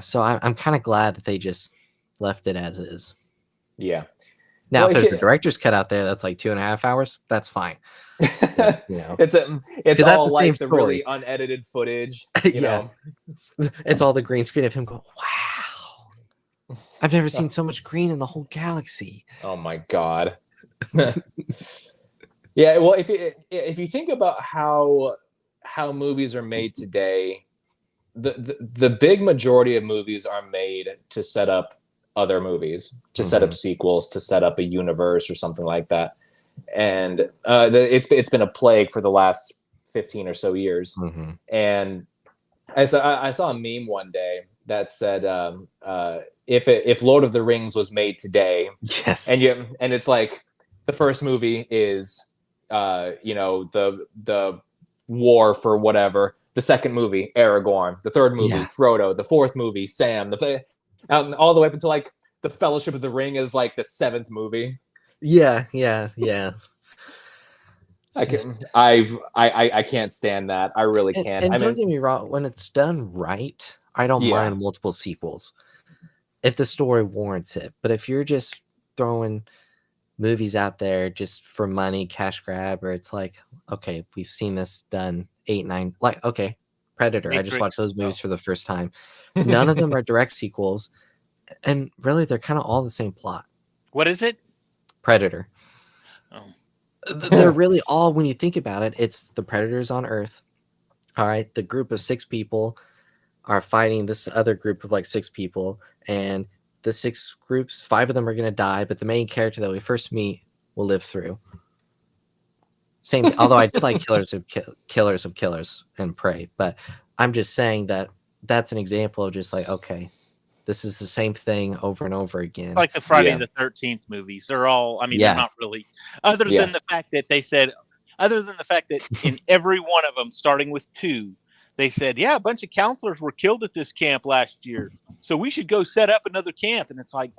So I'm kind of glad that they just left it as is. Yeah. Now, if there's a director's cut out there that's like 2.5 hours, that's fine. But, you know, it's all the like the really unedited footage. You know, it's all the green screen of him going, wow, I've never seen so much green in the whole galaxy. Oh my God. Yeah, well, if you think about how movies are made today, the big majority of movies are made to set up other movies, to set up sequels, to set up a universe or something like that. And it's been a plague for the last 15 or so years. And I saw a meme one day that said, if Lord of the Rings was made today, and it's like the first movie is the war for whatever. The second movie, Aragorn. The third movie, Frodo. The fourth movie, Sam. All the way up until like the Fellowship of the Ring is like the seventh movie. Yeah. I can't stand that. I really can't. And don't get me wrong, when it's done right, I don't mind multiple sequels if the story warrants it. But if you're just throwing movies out there just for money, cash grab, or it's like, okay, we've seen this done 8, 9, like, okay, Predator. Matrix. I just watched those movies for the first time. None of them are direct sequels, and really they're kind of all the same plot. What is it? Predator. They're really all, when you think about it, it's the predators on Earth. All right, the group of 6 people are fighting this other group of like 6 people, and the 6 groups, 5 of them are going to die, but the main character that we first meet will live through. Same, although I did like Killers of Killers and Prey, but I'm just saying that that's an example of just like, okay, this is the same thing over and over again. Like the Friday the 13th movies. They're all, I mean, they're not really, other than the fact that they said, other than the fact that in every one of them, starting with 2, they said, a bunch of counselors were killed at this camp last year, so we should go set up another camp. And it's like,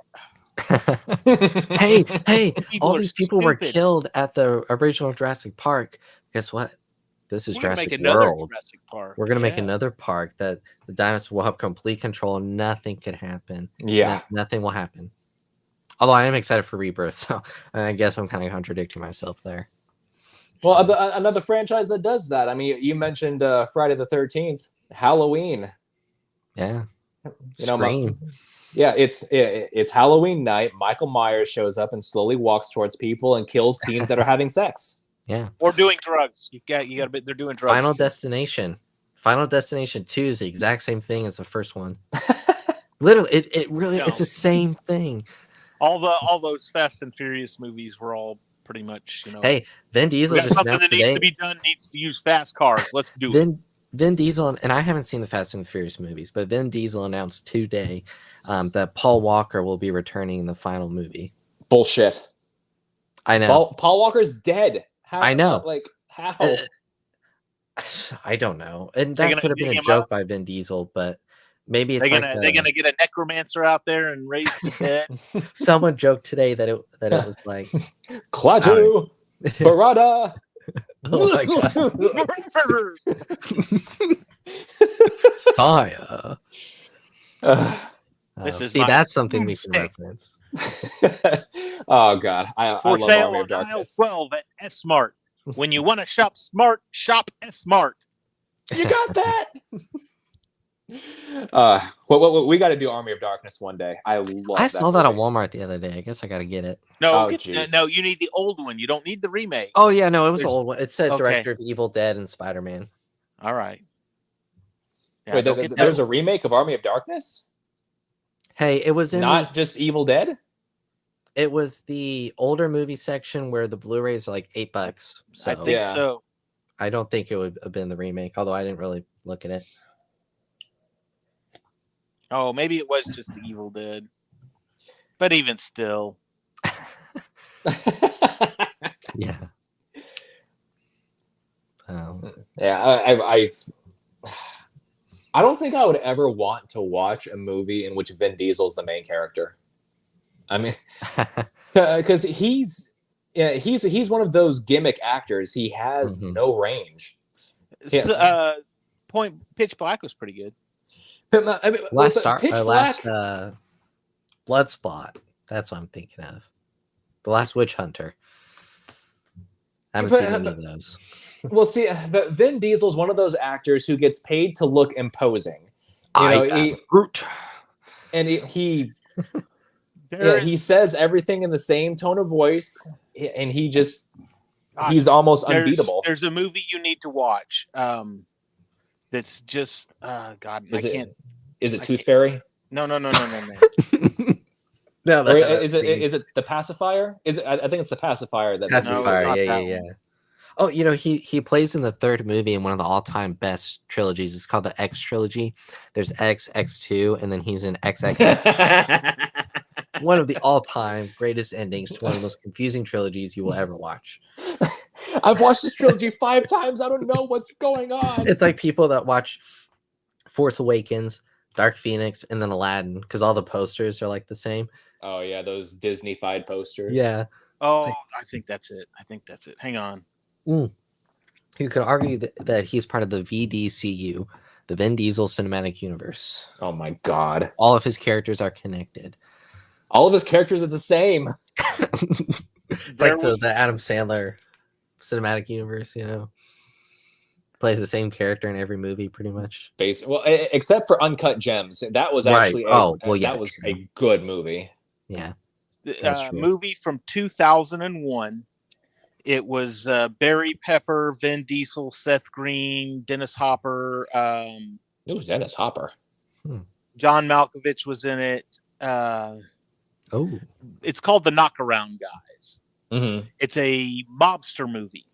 hey, all these people were killed at the original Jurassic Park. Guess what? This is We're gonna make Jurassic another World. Jurassic Park. We're gonna make Yeah. another park that the dinosaurs will have complete control. Nothing can happen. Yeah. Nothing will happen. Although I am excited for Rebirth, so I guess I'm kind of contradicting myself there. Well, another franchise that does that. I mean, you mentioned Friday the 13th, Halloween. Yeah. You know, Scream. it's Halloween night. Michael Myers shows up and slowly walks towards people and kills teens that are having sex. Yeah. Or doing drugs. You got to. They're doing drugs. Final too. Destination. Final Destination 2 is the exact same thing as the first one. Literally, it really No. it's the same thing. All those Fast and Furious movies were all pretty much, Hey, Vin we Diesel got just something announced that needs today. to be done. Needs to use fast cars. Let's do it. Vin Diesel, and I haven't seen the Fast and Furious movies, but Vin Diesel announced today that Paul Walker will be returning in the final movie. Bullshit. I know. Paul Walker's dead. How, I know. Like, how? I don't know. And They're that gonna could have been dig a him joke up? by Vin Diesel, but maybe it's They're gonna get a necromancer out there and raise the dead. someone joked today that it was like Klaatu, Barada. oh my god. Saya. This is See, my that's something we can mistake. reference. Oh God, I For love sale Army of on aisle Darkness. 12 at S Mart. When you want to shop smart, shop S Mart. You got that? We got to do Army of Darkness one day. I love. I saw that at movie. Walmart the other day. I guess I got to get it. No, Oh, jeez. no, you need the old one. You don't need the remake. Oh yeah, no, it was the There's- old one. It said okay. director of Evil Dead and Spider-Man. All right. Yeah, Wait, don't get that there's a one. remake of Army of Darkness, Hey, it was in not just Evil Dead. it was the older movie section where the Blu-rays are like $8. So I think Yeah. so. I don't think it would have been the remake, although I didn't really look at it. Oh, maybe it was just the Evil Dead. But even still. Yeah. Yeah, I don't think I would ever want to watch a movie in which Vin Diesel's the main character. I mean, because he's one of those gimmick actors. He has Mhm. no range. Yeah. So, Pitch Black was pretty good. I mean, last Pitch Black. last Bloodspot. That's what I'm thinking of. The Last Witch Hunter. I haven't seen any of those. Well, see, but Vin Diesel's one of those actors who gets paid to look imposing. Groot. And he There he is- says everything in the same tone of voice, and he's gosh, almost unbeatable. There's a movie you need to watch. That's just God. Is I it can't. is it I Tooth can't- Fairy? No. No, Or is it the pacifier? Is it? I think it's the pacifier that it's Pacifier? not Yeah. that one. Oh, he plays in the third movie in one of the all-time best trilogies. It's called the X trilogy. There's X, X2, and then he's in XX. One of the all-time greatest endings to one of the most confusing trilogies you will ever watch. I've watched this trilogy 5 times. I don't know what's going on. It's like people that watch Force Awakens, Dark Phoenix, and then Aladdin because all the posters are like the same. Oh yeah, those Disney-fied posters. Yeah. Oh, I think that's it. Hang on. You could argue that he's part of the VDCU, the Vin Diesel Cinematic Universe. Oh my God. All of his characters are connected. All of his characters are the same. It's like the Adam Sandler Cinematic Universe, plays the same character in every movie pretty much. Well, except for Uncut Gems. That was Right. actually that was true. a good movie. Yeah. That's true. Movie from 2001. It was Barry Pepper, Vin Diesel, Seth Green, Dennis Hopper. Ooh, Dennis Hopper. John Malkovich was in it. Oh. It's called The Knockaround Guys. Mm-hmm. It's a mobster movie.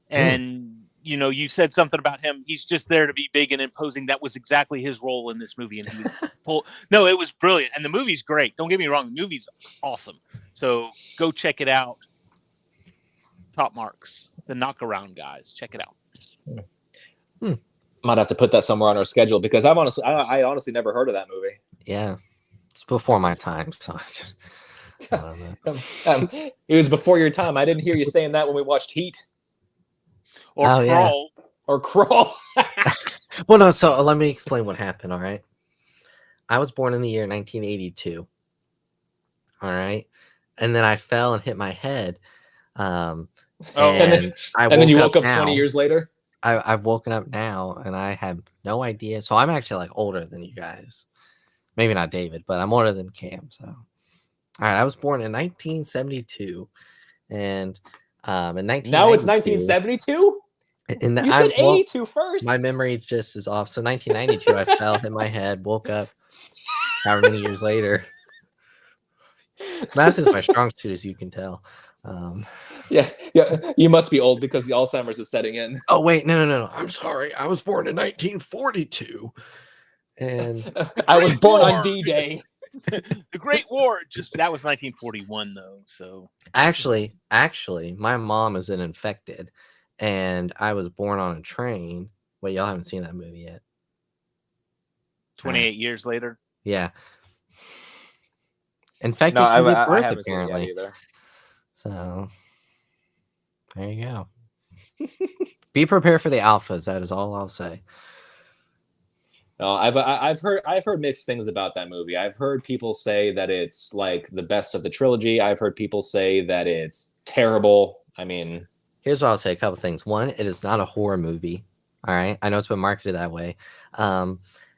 And, you said something about him. He's just there to be big and imposing. That was exactly his role in this movie. And he was no, it was brilliant. And the movie's great. Don't get me wrong. The movie's awesome. So go check it out. Top marks. The Knockaround Guys. Check it out. Might have to put that somewhere on our schedule because I honestly never heard of that movie. Yeah. It's before my time, so I don't know. It was before your time. I didn't hear you saying that when we watched Heat. or Oh, yeah. crawl. or crawl. Well, no. So let me explain what happened. All right. I was born in the year 1982. All right. And then I fell and hit my head. Oh, And I And then you woke woke up now. 20 years later. I've woken up now and I have no idea. So I'm actually like older than you guys. Maybe not David, but I'm older than Cam. So, all right. I was born in 1972. And in 1992. Now it's 1972? In the, You said 82 first. My memory just is off. So 1992, I fell, hit my head, woke up however many years later. Math is my strong suit, as you can tell. Yeah. You must be old because the Alzheimer's is setting in. Oh, wait. No. I'm sorry. I was born in 1942. And I was born War. on D-Day. The Great War. That was 1941 though. So actually, my mom is an infected, and I was born on a train. Wait, y'all haven't seen that movie yet? 28 years later. Yeah. Infected No, can give I birth, haven't seen it yet apparently. either. So there you go. Be prepared for the alphas. That is all I'll say. No, I've heard mixed things about that movie. I've heard people say that it's like the best of the trilogy. I've heard people say that it's terrible. I mean, here's what I'll say: a couple things. One, it is not a horror movie. All right, I know it's been marketed that way.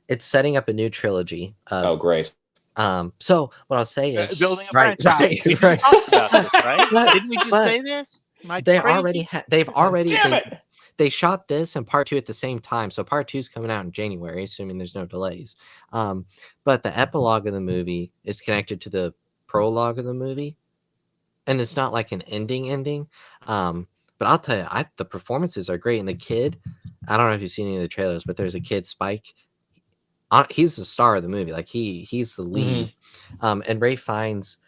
It's setting up a new trilogy. Oh, great. So what I'll say is building a right, franchise. We right. just talked about this, right? But- Didn't we just but say this? They've already Damn it! they shot this and part 2 at the same time. So part 2 is coming out in January, assuming there's no delays. But the epilogue of the movie is connected to the prologue of the movie, and it's not like an ending. But I'll tell you, the performances are great. And the kid, I don't know if you've seen any of the trailers, but there's a kid, Spike. He's the star of the movie. Like he's the lead. And Ray Fiennes,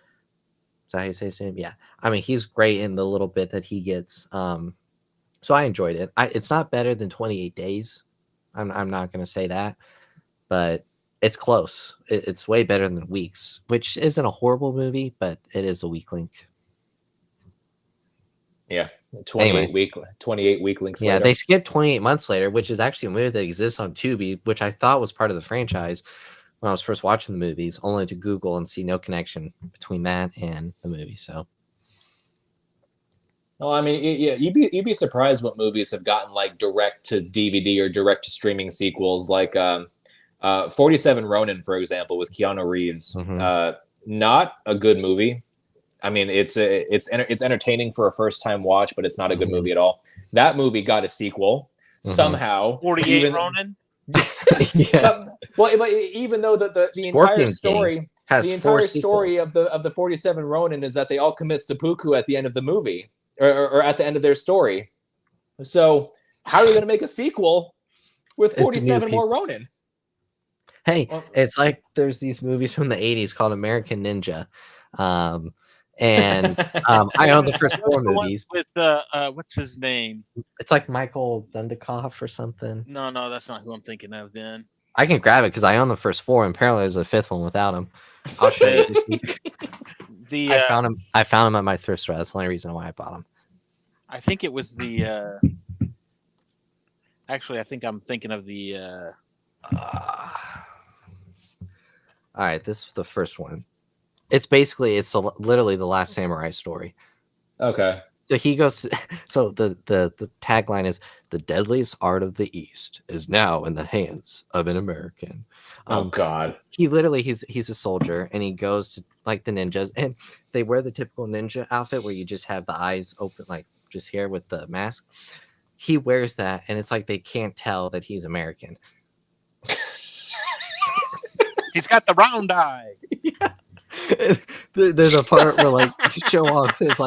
is that how you say his name? Yeah. I mean, he's great in the little bit that he gets. So I enjoyed it. It's not better than 28 Days. I'm not going to say that, but it's close. It's way better than Weeks, which isn't a horrible movie, but it is a weak link. Yeah. 28 week links Yeah, later. they skipped 28 months later, which is actually a movie that exists on Tubi, which I thought was part of the franchise when I was first watching the movies, only to Google and see no connection between that and the movie. So, well, I mean, yeah, you'd be surprised what movies have gotten like direct to DVD or direct to streaming sequels, like 47 Ronin, for example, with Keanu Reeves. Not a good movie. I mean, it's entertaining for a first time watch, but it's not a good movie at all. That movie got a sequel somehow. 48 Ronin. yeah. But even though the entire story has the entire story of the 47 Ronin is that they all commit seppuku at the end of the movie or at the end of their story. So how are you going to make a sequel with 47 more Ronin? Hey, it's like there's these movies from the 80s called American Ninja. And I own the first 4 movies. With what's his name? It's like Michael Dundikoff or something. No, that's not who I'm thinking of then. I can grab it because I own the first 4, and apparently there's a 5th one without him. I'll show you. I found him at my thrift store. That's the only reason why I bought him. I think it was the. Actually, I think I'm thinking of the. All right, this is the first one. It's literally the Last Samurai story. Okay. So he goes. So the tagline is, "The deadliest art of the East is now in the hands of an American." Oh God. He's a soldier, and he goes to like the ninjas, and they wear the typical ninja outfit where you just have the eyes open, like just here with the mask. He wears that, and it's like they can't tell that he's American. He's got the round eye. Yeah. There's a part where like to show off his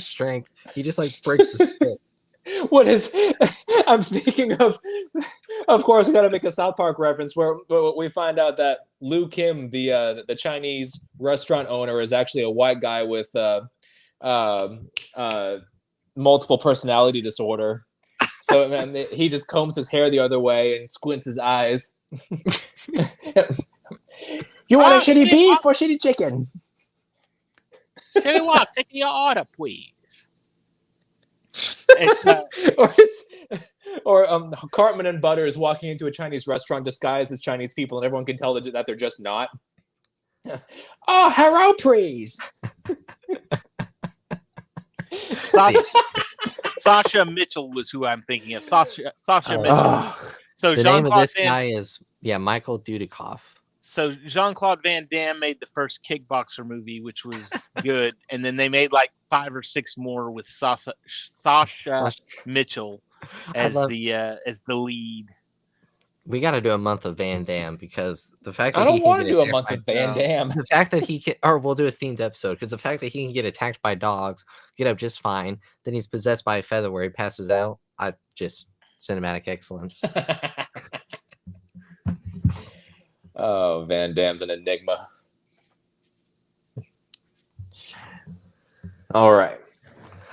strength, he just like breaks the stick. What is? I'm thinking of course, I got to make a South Park reference where we find out that Liu Kim, the Chinese restaurant owner, is actually a white guy with multiple personality disorder. So man, he just combs his hair the other way and squints his eyes. You want a shitty beef or shitty chicken? Silly walk, take your order, please. It's Cartman and Butters walking into a Chinese restaurant disguised as Chinese people, and everyone can tell that they're just not. Oh, hello, please. Sasha Mitchell was who I'm thinking of. Sasha Mitchell. Oh, So The name of this guy is Michael Dudikoff. So Jean-Claude Van Damme made the first kickboxer movie, which was good, and then they made like 5 or 6 more with Sasha Mitchell as the lead. We got to do a month of Van Damme because the fact that I don't want to do a month of Van Damme. The fact that he can, or we'll do a themed episode because the fact that he can get attacked by dogs, get up just fine, then he's possessed by a feather where he passes out. I just cinematic excellence. Oh, Van Damme's an enigma. All right.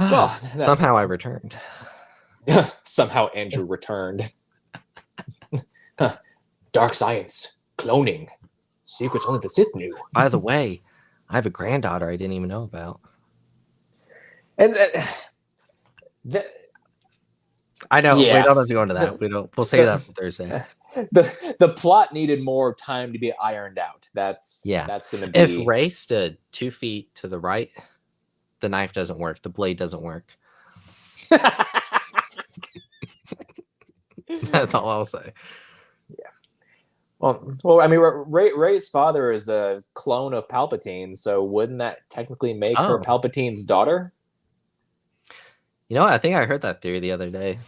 Well, somehow I returned. Somehow Andrew returned. Dark science, cloning, secrets only the Sith knew. By the way, I have a granddaughter I didn't even know about. And I know yeah. we don't have to go into that. We'll save that for Thursday. The plot needed more time to be ironed out. That's gonna be. If Rey stood 2 feet to the right, the knife doesn't work. The blade doesn't work. That's all I'll say. Yeah. Well, I mean, Rey's father is a clone of Palpatine, so wouldn't that technically make her Palpatine's daughter? You know what? I think I heard that theory the other day.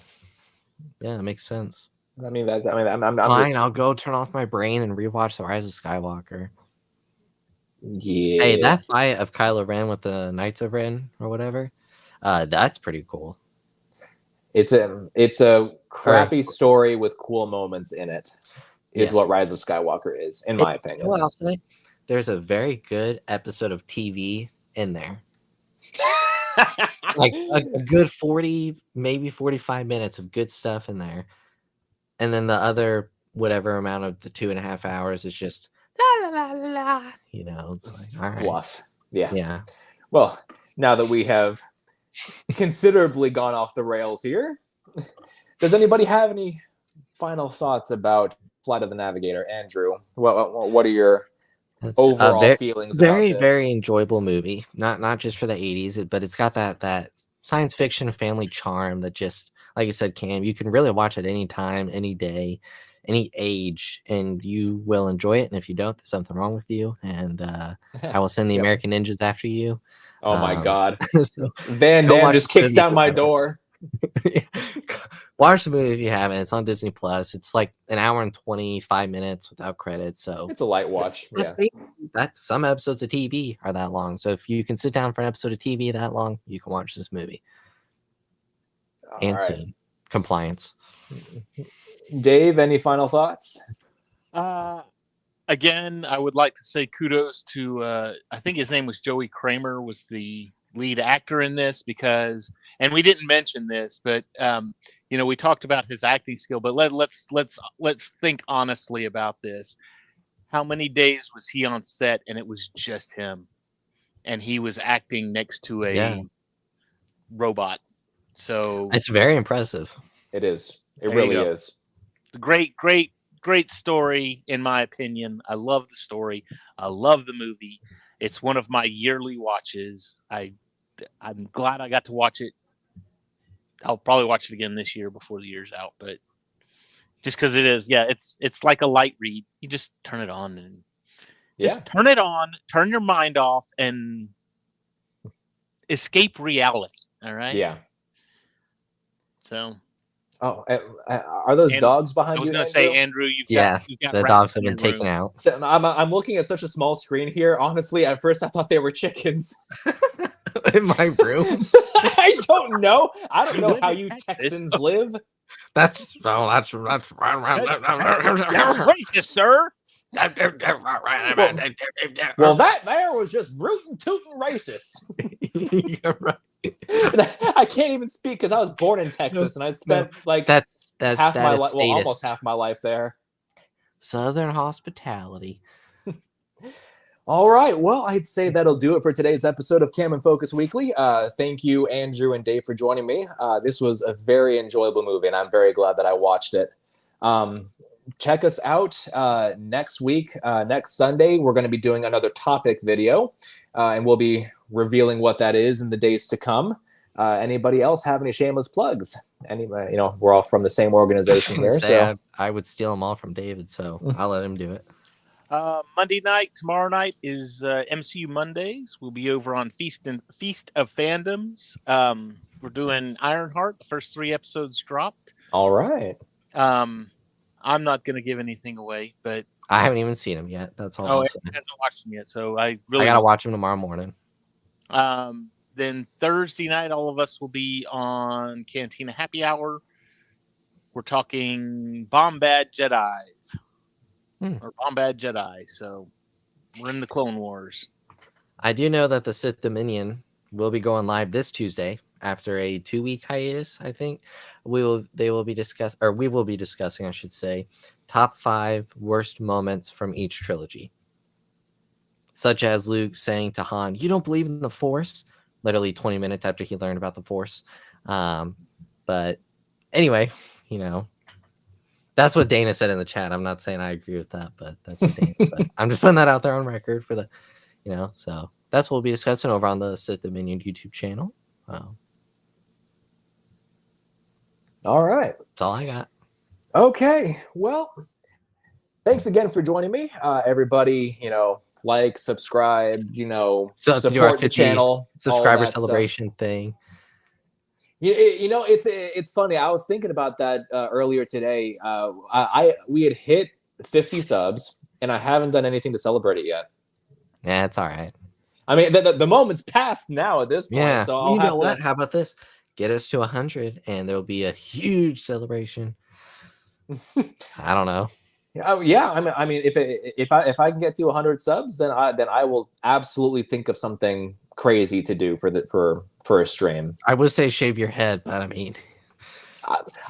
Yeah, it makes sense. I mean, I'm fine. just... I'll go turn off my brain and rewatch The Rise of Skywalker. Yeah. Hey, that fight of Kylo Ren with the Knights of Ren or whatever, that's pretty cool. It's a crappy story with cool moments in it. Is what Rise of Skywalker is, in my opinion. What I'll say, there's a very good episode of TV in there. Like a good 40, maybe 45 minutes of good stuff in there. And then the other whatever amount of the 2.5 hours is just la la la la. You know, it's like all right. Fluff. Yeah. Yeah. Well, now that we have considerably gone off the rails here, does anybody have any final thoughts about Flight of the Navigator? Andrew, what are your overall feelings about this? Very enjoyable movie. Not just for the 80s, but it's got that science fiction family charm that just, like you said, Cam, you can really watch it any time, any day, any age, and you will enjoy it. And if you don't, there's something wrong with you. And I will send the American Ninjas after you. Oh my God. So Van Damme just kicks down my door. Watch the movie if you haven't. It's on Disney Plus. It's like an hour and 25 minutes without credits. So it's a light watch. That's some episodes of TV are that long. So if you can sit down for an episode of TV that long, you can watch this movie. And scene compliance. Dave, any final thoughts? Again, I would like to say kudos to I think his name was Joey Kramer, was the lead actor in this, because, and we didn't mention this, but we talked about his acting skill, but let's think honestly about this. How many days was he on set and it was just him, and he was acting next to a robot? So it's very impressive. It is. It really is. Great story, in my opinion. I love the story. I love the movie. It's one of my yearly watches. I'm glad I got to watch it. I'll probably watch it again this year before the year's out, but just because it is, it's like a light read. You just turn it on and turn it on, turn your mind off, and escape reality. All right. Yeah. So. Oh, are those dogs behind you? I was going to say, Andrew, you've got the dogs have been taken out. So I'm looking at such a small screen here. Honestly, at first I thought they were chickens. In my room? I don't know. I don't know how you Texans live. That's racist, sir. Well, that there was just rootin' tootin' racist. You're right. I can't even speak because I was born in Texas and I spent half my life, almost half my life there. Southern hospitality. All right. Well, I'd say that'll do it for today's episode of Cam and Focus Weekly. Thank you, Andrew and Dave, for joining me. This was a very enjoyable movie, and I'm very glad that I watched it. Check us out next week. Next Sunday, we're going to be doing another topic video, and we'll be revealing what that is in the days to come. Anybody else have any shameless plugs? Anybody? We're all from the same organization here, so I would steal them all from David, so I'll let him do it. Monday night, tomorrow night is MCU Mondays. We'll be over on Feast of Fandoms. We're doing Ironheart. The first 3 episodes dropped. All right. I'm not going to give anything away, but I haven't even seen him yet. That's all. I haven't watched them yet, so I gotta watch him tomorrow morning. Then Thursday night, all of us will be on Cantina Happy Hour. We're talking Bombad Jedis. Or Bombad Jedi. So we're in the Clone Wars. I do know that the Sith Dominion will be going live this Tuesday after a 2-week hiatus. I think we will be discussing, I should say, top 5 worst moments from each trilogy, such as Luke saying to Han, "You don't believe in the Force," literally 20 minutes after he learned about the Force. But anyway, that's what Dana said in the chat. I'm not saying I agree with that, but that's what Dana said. I'm just putting that out there on record for the, so that's what we'll be discussing over on the Sith Dominion YouTube channel. All right. That's all I got. Okay. Well, thanks again for joining me. Everybody, like, subscribe, support the channel. Subscriber celebration thing. It's funny. I was thinking about that earlier today. We had hit 50 subs, and I haven't done anything to celebrate it yet. Yeah, it's all right. I mean, the moment's passed now at this point. Yeah. So I'll have what? How about this? Get us to 100, and there'll be a huge celebration. I don't know. Yeah. I mean, if I can get to 100 subs, then I will absolutely think of something crazy to do for a stream. I would say shave your head, but I mean,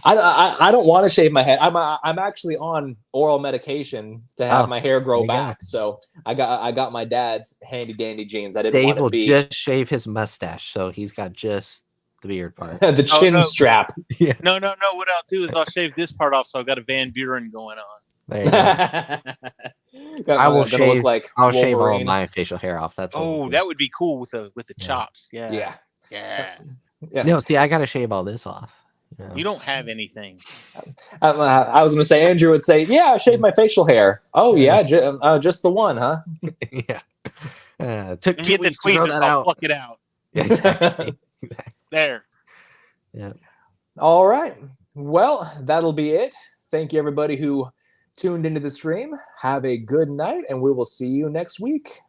I don't want to shave my head. I'm actually on oral medication to have my hair grow back. So I got my dad's handy dandy jeans. I didn't Dave want to will be just shave his mustache, so he's got just the beard part, the chin strap. Yeah. No. What I'll do is I'll shave this part off, so I've got a Van Buren going on. There you go. I will shave. I'll shave all my facial hair off. That's that would be cool with the chops. Yeah. No, see, I gotta shave all this off. You don't have anything. I was gonna say, Andrew would say, "Yeah, I shaved my facial hair." Oh yeah, just the one, huh? Yeah. Took 2 weeks to grow that out. Pluck it out. Exactly. There. Yeah. All right. Well, that'll be it. Thank you, everybody who tuned into the stream. Have a good night, and we will see you next week.